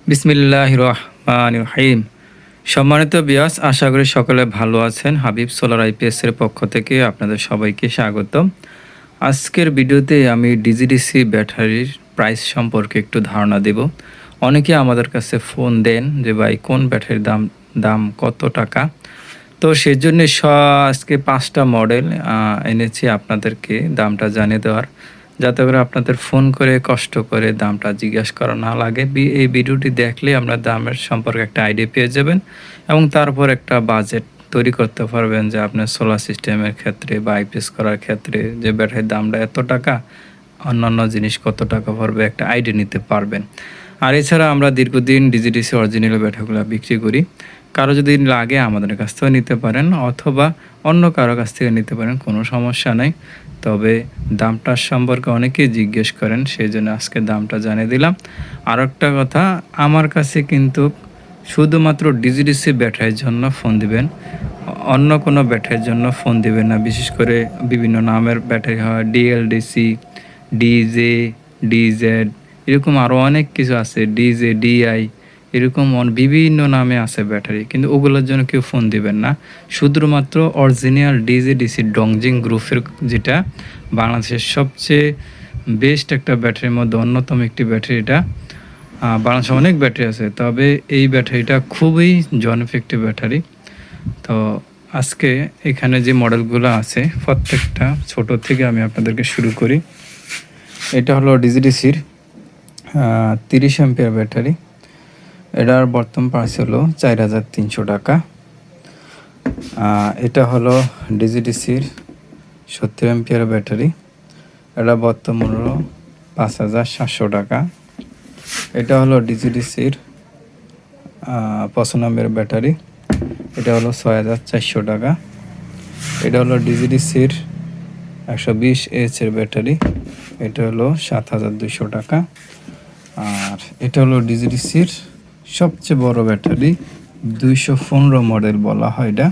বিসমিল্লাহির রহমানির রহিম। সম্মানিত বিয়াস, আশা করি সকলে ভালো আছেন। হাবিব সোলার আইপিএস এর পক্ষ থেকে আপনাদের সবাইকে স্বাগতম। আজকের ভিডিওতে আমি ডিজিডিসি ব্যাটারির প্রাইস সম্পর্কে একটু ধারণা দেব। অনেকে আমাদের কাছে ফোন দেন যে ভাই কোন ব্যাটারির দাম কত টাকা। তো সেজন্য আজকে 5টা মডেল এনেছি আপনাদেরকে দামটা জানিয়ে দেওয়ার, যাতে করে আপনাদের ফোন করে কষ্ট করে দামটা জিজ্ঞাসা করা না লাগে। এই ভিডিওটি দেখলে আপনার দামের সম্পর্কে একটা আইডিয়া পেয়ে যাবেন এবং তারপর একটা বাজেট তৈরি করতে পারবেন যে আপনার সোলার সিস্টেমের ক্ষেত্রে বা আইপিএস করার ক্ষেত্রে যে ব্যাটারির দামটা এত টাকা, অন্যান্য জিনিস কত টাকা পড়বে একটা আইডিয়া নিতে পারবেন। আর এছাড়া আমরা দীর্ঘদিন ডিজিডিসি অরিজিনাল ব্যাটারিগুলো বিক্রি করি। কারো যদি লাগে আমাদের কাছ থেকে নিতে পারেন, অথবা অন্য কারো কাছ থেকে নিতে পারেন, কোনো সমস্যা নেই। তবে দামটার সম্পর্কে অনেকেই জিজ্ঞেস করেন, সেই জন্য আজকে দামটা জানিয়ে দিলাম। আর একটা কথা, আমার কাছে কিন্তু শুধুমাত্র ডিজিডিসি ব্যাটারির জন্য ফোন দিবেন, অন্য কোনো ব্যাটারির জন্য ফোন দিবেন না। বিশেষ করে বিভিন্ন নামের ব্যাটারি হয়, ডিএলডিসি, ডিজে, ডিজেড, এরকম আরও অনেক কিছু আছে, ডিজে, ডিআই, এরকম বিভিন্ন নামে আছে ব্যাটারি, কিন্তু ওগুলোর জন্য কেউ ফোন দিবেন না। শুধুমাত্র অরিজিনাল ডিজেডিসি ডংজিং গ্রুপের, যেটা বাংলাদেশের সবচেয়ে বেস্ট একটা ব্যাটারির মধ্যে অন্যতম একটি ব্যাটারি। এটা বাংলাদেশে অনেক ব্যাটারি আছে, তবে এই ব্যাটারিটা খুবই জনপ্রিয় একটি ব্যাটারি। তো আজকে এখানে যে মডেলগুলো আছে প্রত্যেকটা ছোট থেকে আমি আপনাদেরকে শুরু করি। এটা হলো ডিজিডিসির 30 অ্যাম্পিয়ার ব্যাটারি। এটার বর্তমান প্রাইস হলো 4300 টাকা। এটা হলো ডিজিডিসির 70 অ্যাম্পিয়ার ব্যাটারি। এটা বর্তমান হলো 5700 টাকা। এটা হলো ডিজিডিসির 95 অ্যাম্পিয়ার ব্যাটারি। এটা হলো 6400 টাকা। এটা হলো ডিজিডিসির 120 এর ব্যাটারি। এটা হলো 7200 টাকা। আর এটা হলো ডিজিডিসির সবচেয়ে বড় ব্যাটারি, 215 মডেল বলা হয় এটা।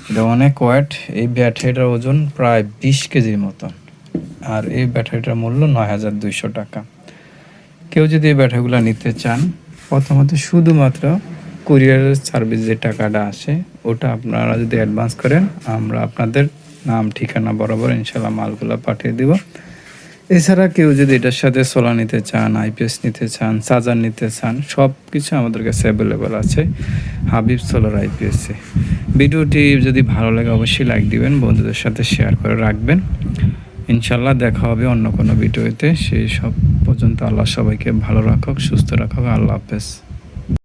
এটা অনেক ওয়েট। এই ব্যাটারিটার ওজন প্রায় 20 কেজির মতন। আর এই ব্যাটারিটার মূল্য 9200 টাকা। কেউ যদি এই ব্যাটারিগুলো নিতে চান, প্রথমত শুধুমাত্র কুরিয়ারের সার্ভিস যে টাকাটা আসে ওটা আপনারা যদি অ্যাডভান্স করেন, আমরা আপনাদের নাম ঠিকানা বরাবর ইনশাল্লাহ মালগুলো পাঠিয়ে দেব। এছাড়া কেউ যদি এটার সাথে সোলার নিতে চান, আইপিএস নিতে চান, চার্জার নিতে চান, সব কিছু আমাদের কাছে অ্যাভেলেবেল আছে হাবিব সোলার আইপিএসে। ভিডিওটি যদি ভালো লাগে অবশ্যই লাইক দিবেন, বন্ধুদের সাথে শেয়ার করে রাখবেন। ইনশাল্লাহ দেখা হবে অন্য কোনো ভিডিওতে। সেই সব পর্যন্ত আল্লাহ সবাইকে ভালো রাখুক, সুস্থ রাখুক। আল্লাহ হাফেজ।